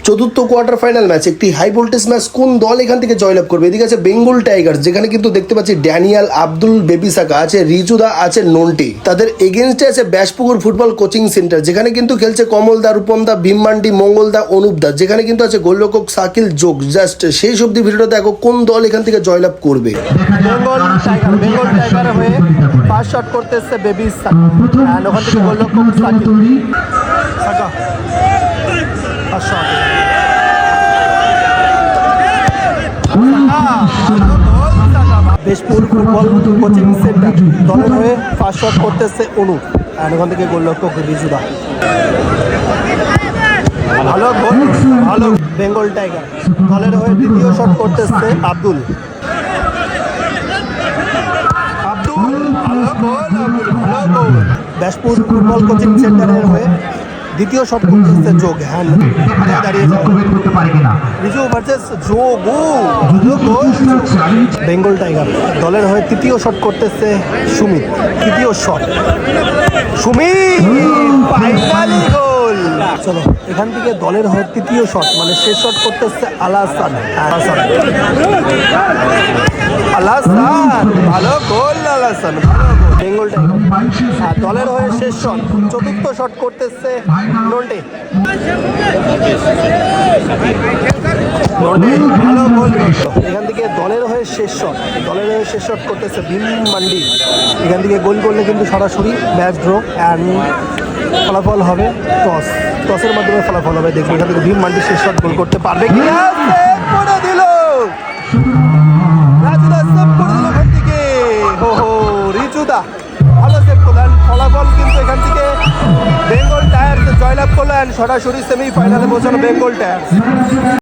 চতুর্থ quarter final match, একটি high voltage match. কোন দল এখান থেকে জয়লাভ করবে? এদিকে আছে বেঙ্গল টাইগার্স, যেখানে কিন্তু দেখতে পাচ্ছি ড্যানিয়াল, আব্দুল, বেবিসাকা আছে, রিজুদা আছে, নন্টি। তাদের এগেনস্টে আছে ব্যাসপুকুর ফুটবল কোচিং সেন্টার, যেখানে কিন্তু খেলছে কমলদা, রূপমদা, ভীমমান্ডি, মঙ্গলদা, অনুপদা, যেখানে কিন্তু আছে গোলরক্ষক সাকিল যোগ। জাস্ট সেই অব্দি ভিডিওটা দেখো কোন দল এখান থেকে জয়লাভ করবে। বেঙ্গল টাইগার হয়ে ফার্স্ট শট করতে এসছে বেবিসাকা, এন্ড ওখান থেকে গোলরক্ষক Shakil Saka first shot. Beshpur football coaching centre দলের হয়ে ফার্স্ট শট করতেছে অনু, আর ওখান থেকে গোলরক্ষক রিজুদা। ভালো গোল, ভালো। বেঙ্গল টাইগার দলের হয়ে দ্বিতীয় শট করতেছে আব্দুল। ভালো গোল, ভালো গোল। বেশপুর ফুটবল কোচিং সেন্টারের হয়ে দ্বিতীয় শট করতেছে যোগ। হ্যান্ড দাঁড়িয়ে রিজু ভার্সেস যোগ। বেঙ্গল টাইগার দলের হয়ে তৃতীয় শট করতেছে সুমিত। তৃতীয় শট সুমিত, ফাইনালি গোল। চলো এখান থেকে দলের হয়ে তৃতীয় শট মানে শেষ শট করতেছে আলাসান। ভালো গোল আলাসান, বেঙ্গল টাইগার দলের হয়ে শেষ শট চতুর্থ শট করতেছে নন্টে। ভালো গোল। এখান থেকে দলের হয়ে শেষ শট করতেছে ভীমমান্ডি। এখান থেকে গোল করলে কিন্তু সরাসরি ম্যাচ ড্র, অ্যান্ড ফলাফল হবে টসের মাধ্যমে ফলাফল হবে। দেখবো এখান থেকে ভীমমান্ডি শেষ শট গোল করতে পারবে কিনা। দিল রাজুদা, সেভ করে দিল এখান থেকে। রিজুদা ভালো সেভ করলেন। ফলাফল কিন্তু এখান থেকে বেঙ্গল টায়ার্স জয়লাভ করলেন, সরাসরি সেমিফাইনালে পৌঁছানো বেঙ্গল টায়ার্স।